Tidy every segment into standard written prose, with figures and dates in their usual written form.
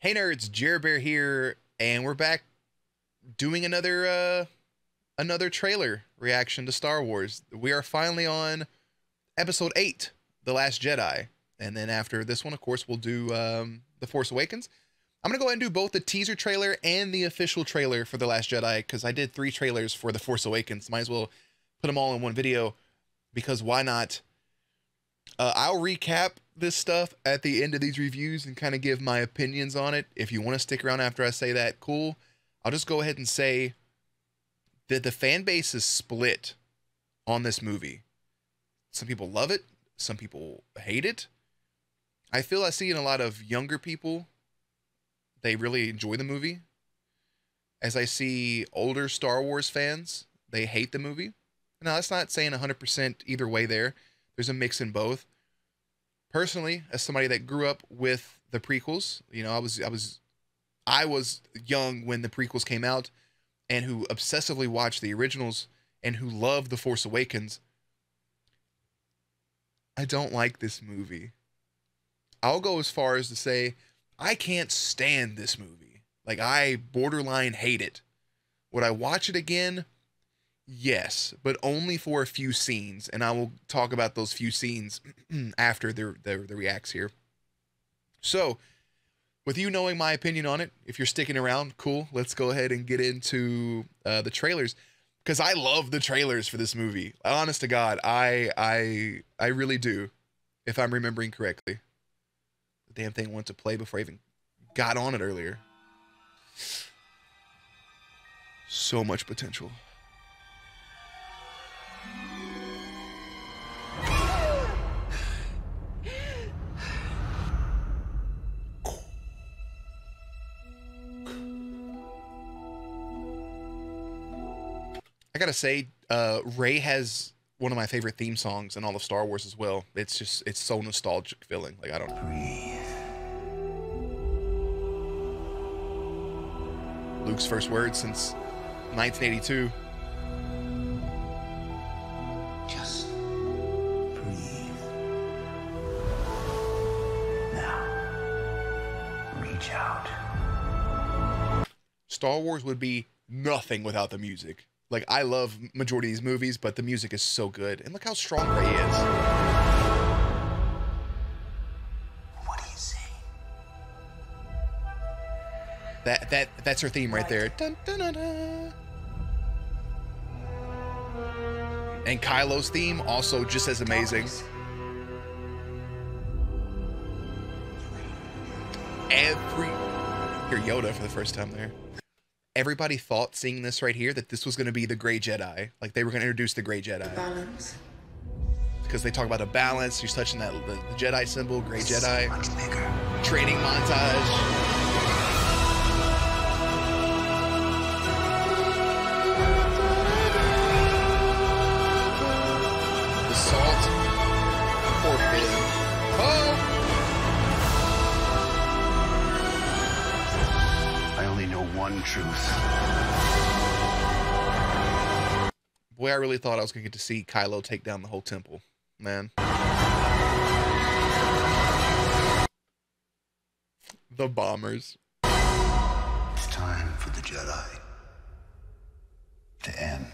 Hey nerds, Jer Bear here, and we're back doing another trailer reaction to Star Wars. We are finally on episode 8, The Last Jedi. And then after this one, of course, we'll do The Force Awakens. I'm going to go ahead and do both the teaser trailer and the official trailer for The Last Jedi, because I did 3 trailers for The Force Awakens. Might as well put them all in one video, because why not? I'll recap this stuff at the end of these reviews and kind of give my opinions on it. If you want to stick around after I say that, cool. I'll just go ahead and say that the fan base is split on this movie. Some people love it. Some people hate it. I feel I see in a lot of younger people, they really enjoy the movie. As I see older Star Wars fans, they hate the movie. Now, that's not saying 100% either way there. There's a mix in both. Personally, as somebody that grew up with the prequels, you know, I was young when the prequels came out, and who obsessively watched the originals and who loved The Force Awakens. I don't like this movie. I'll go as far as to say I can't stand this movie. Like, I borderline hate it. Would I watch it again? Yes, but only for a few scenes, and I will talk about those few scenes after the reacts here. So, with you knowing my opinion on it, if you're sticking around, cool. Let's go ahead and get into the trailers, because I love the trailers for this movie. Honest to God, I really do, if I'm remembering correctly. The damn thing wanted to play before I even got on it earlier. So much potential. I gotta say, Rey has one of my favorite theme songs in all of Star Wars as well. It's so nostalgic feeling. Like, I don't breathe. Luke's first words since 1982. Just breathe. Now, reach out. Star Wars would be nothing without the music. Like, I love majority of these movies, but the music is so good. And look how strong Rey is. What do you say? That's her theme right there. Dun, dun, dun, dun. And Kylo's theme, also just as amazing. Hear Yoda for the first time there. Everybody thought, seeing this right here, that this was going to be the Grey Jedi. Like, they were going to introduce the Grey Jedi. Balance. Because they talk about a balance. She's touching that the Jedi symbol, Grey Jedi. Much bigger. Training montage. The salt. Poor Finn. Oh! I only know one truth. Boy, I really thought I was going to get to see Kylo take down the whole temple. Man. The bombers. It's time for the Jedi to end.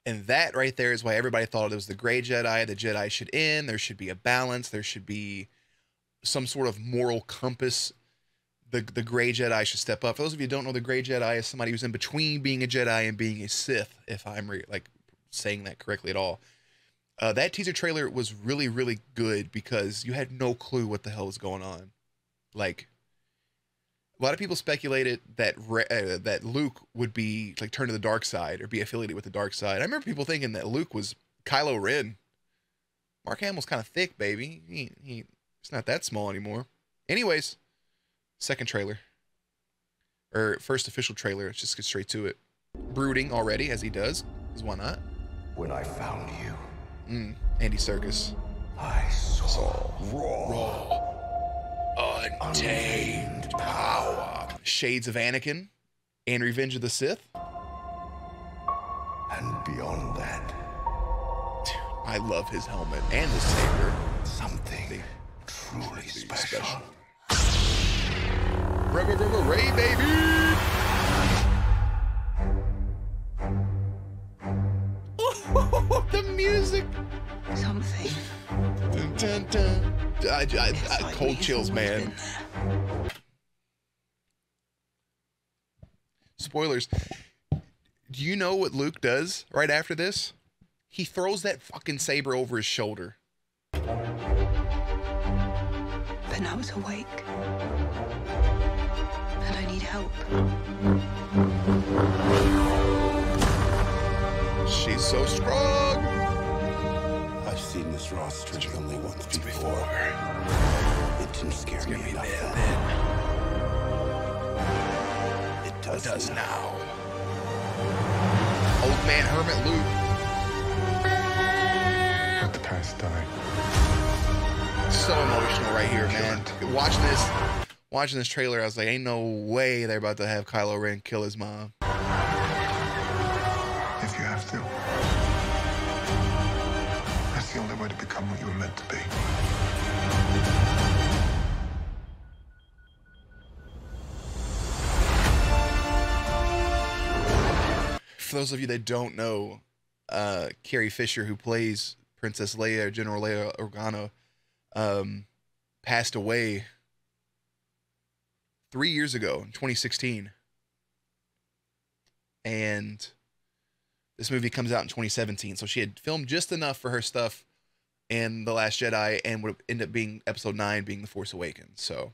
And that right there is why everybody thought it was the Grey Jedi. The Jedi should end. There should be a balance. There should be some sort of moral compass. The Grey Jedi should step up. For those of you who don't know, the Grey Jedi is somebody who's in between being a Jedi and being a Sith, if I'm saying that correctly at all. That teaser trailer was really, really good, because you had no clue what the hell was going on. Like, a lot of people speculated that that Luke would be like turn to the dark side or be affiliated with the dark side. I remember people thinking that Luke was Kylo Ren. Mark Hamill's kind of thick, baby. He's not that small anymore. Anyways, second trailer, or first official trailer. Let's just get straight to it. Brooding already, as he does, because why not? When I found you, Andy Serkis. I saw raw, untamed power. Shades of Anakin and Revenge of the Sith. And beyond that, Dude, I love his helmet and his saber. something truly special. Ray, baby! The music. Something. Dun, dun, dun. It's like Cold we've chills, always man. been there. Spoilers. Do you know what Luke does right after this? He throws that fucking saber over his shoulder. But now it's awake. And I need help. She's so strong. I've seen this roster only once before. It didn't scare me enough then. It does now. Old man Hermit Luke. Let the past die. So emotional right here, man. Watching this trailer, I was like, ain't no way they're about to have Kylo Ren kill his mom. If you have to. That's the only way to become what you were meant to be. For those of you that don't know, Carrie Fisher, who plays Princess Leia or General Leia Organa, passed away 3 years ago in 2016. And this movie comes out in 2017. So she had filmed just enough for her stuff in The Last Jedi and would end up being episode 9 being The Force Awakens. So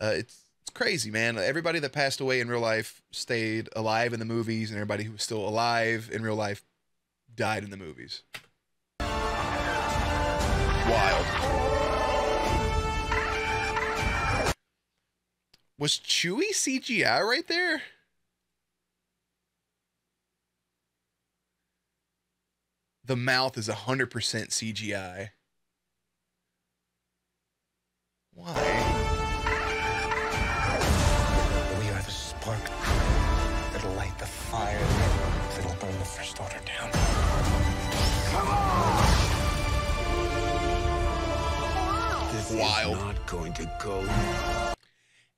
it's crazy, man. Everybody that passed away in real life stayed alive in the movies, and everybody who was still alive in real life died in the movies. Wild. Was Chewie CGI right there? The mouth is 100% CGI. Why? We are the spark that'll light the fire that'll burn the First Order down. Come on! This Wild. is not going to go.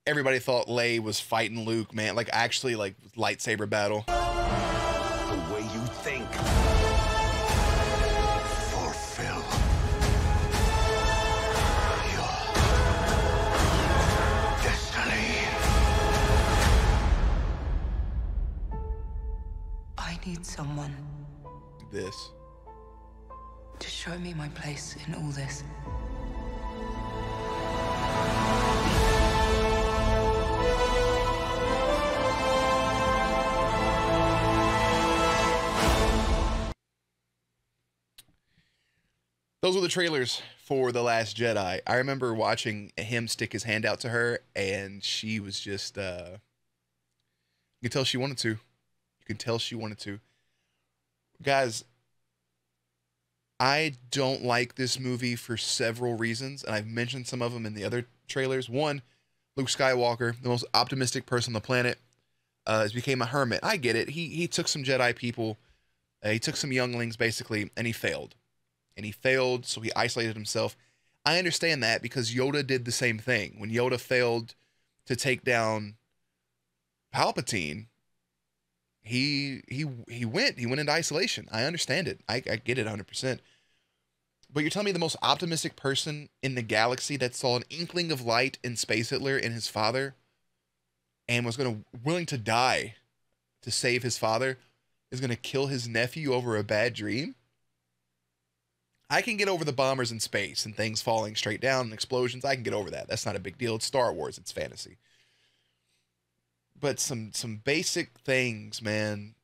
Everybody thought Leia was fighting Luke, man. Like, actually, like, lightsaber battle. The way you think. Fulfill your destiny. I need someone This. to show me my place in all this. Those were the trailers for The Last Jedi. I remember watching him stick his hand out to her, and she was just, you could tell she wanted to. You could tell she wanted to. Guys, I don't like this movie for several reasons, and I've mentioned some of them in the other trailers. One, Luke Skywalker, the most optimistic person on the planet, has became a hermit. I get it. He took some Jedi people, he took some younglings, basically, and he failed. And he failed, so he isolated himself. I understand that because Yoda did the same thing. When Yoda failed to take down Palpatine, he went into isolation. I understand it. I get it 100%. But you're telling me the most optimistic person in the galaxy that saw an inkling of light in Space Hitler and his father and was willing to die to save his father is going to kill his nephew over a bad dream? I can get over the bombers in space and things falling straight down and explosions. I can get over that. That's not a big deal. It's Star Wars. It's fantasy. But some basic things, man.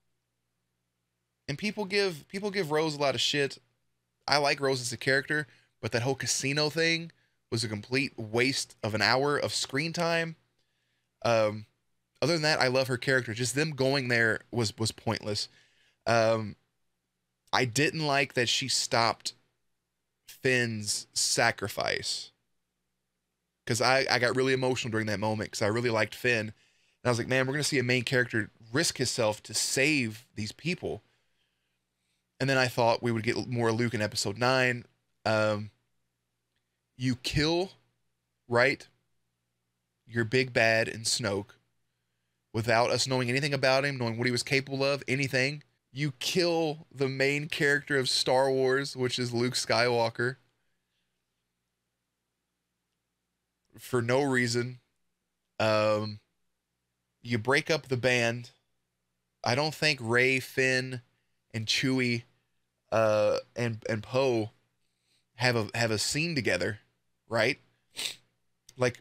And people give Rose a lot of shit. I like Rose as a character, but that whole casino thing was a complete waste of an hour of screen time. Other than that, I love her character. Just them going there was pointless. I didn't like that she stopped Finn's sacrifice. because I got really emotional during that moment because I really liked Finn. And I was like, man, we're going to see a main character risk himself to save these people. And then I thought we would get more Luke in episode 9. You kill, right, your big bad in Snoke without us knowing anything about him, knowing what he was capable of, anything. You kill the main character of Star Wars, which is Luke Skywalker, for no reason. You break up the band. I don't think Rey, Finn, and Chewie, and Poe have a scene together, right? Like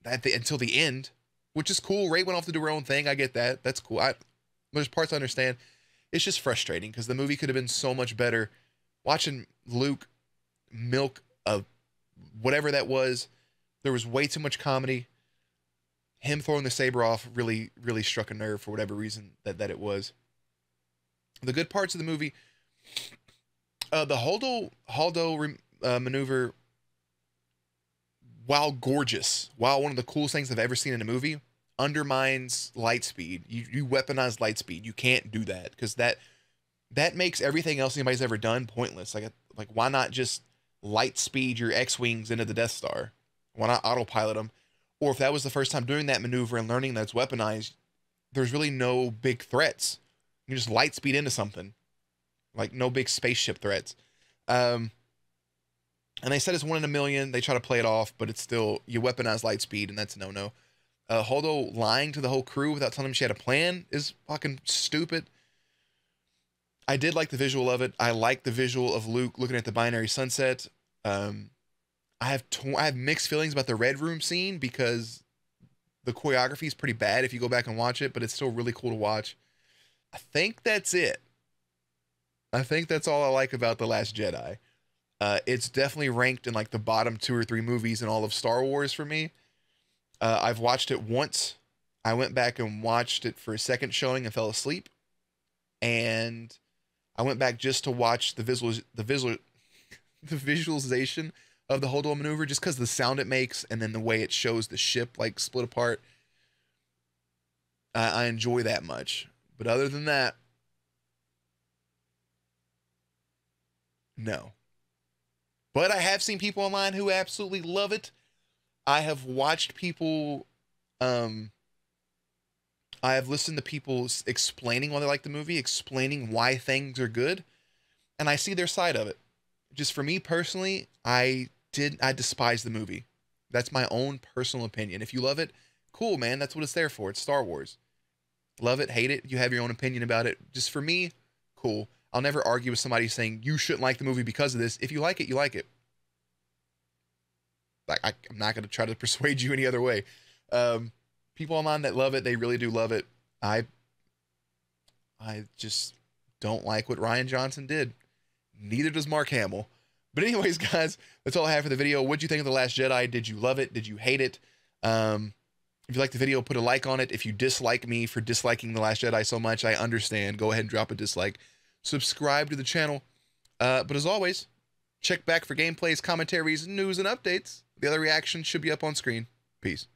until the end, which is cool. Rey went off to do her own thing. I get that. That's cool. There's parts I understand. It's just frustrating because the movie could have been so much better. Watching Luke milk a whatever that was, there was way too much comedy. Him throwing the saber off really, really struck a nerve for whatever reason that it was. The good parts of the movie, the Holdo maneuver, while gorgeous, while one of the coolest things I've ever seen in a movie, undermines light speed. You weaponize light speed. You can't do that because that makes everything else anybody's ever done pointless. Like why not just light speed your X-wings into the Death Star? Why not autopilot them? Or if that was the first time doing that maneuver and learning that it's weaponized, there's really no big threats. You just light speed into something. Like no big spaceship threats. And they said it's 1 in a million. They try to play it off, but it's still, you weaponize light speed, and that's no-no. Holdo lying to the whole crew without telling them she had a plan is fucking stupid. I did like the visual of it. I like the visual of Luke looking at the binary sunset. I have mixed feelings about the Red Room scene because the choreography is pretty bad if you go back and watch it, but it's still really cool to watch. I think that's it. I think that's all I like about The Last Jedi. It's definitely ranked in like the bottom 2 or 3 movies in all of Star Wars for me. I've watched it once. I went back and watched it for a second showing and fell asleep. And I went back just to watch the visualization of the Holdo maneuver, just because the sound it makes and then the way it shows the ship like split apart. I enjoy that much. But other than that, no. But I have seen people online who absolutely love it. I have watched people, I have listened to people explaining why they like the movie, explaining why things are good, and I see their side of it. Just for me personally, I despise the movie. That's my own personal opinion. If you love it, cool, man. That's what it's there for. It's Star Wars. Love it, hate it. You have your own opinion about it. Just for me, cool. I'll never argue with somebody saying you shouldn't like the movie because of this. If you like it, you like it. Like I'm not going to try to persuade you any other way. People online that love it, they really do love it. I just don't like what Rian Johnson did. Neither does Mark Hamill. But anyways, guys, that's all I have for the video. What'd you think of The Last Jedi? Did you love it? Did you hate it? If you like the video, put a like on it. If you dislike me for disliking The Last Jedi so much, I understand. Go ahead and drop a dislike. Subscribe to the channel. But as always, check back for gameplays, commentaries, news, and updates. The other reactions should be up on screen. Peace.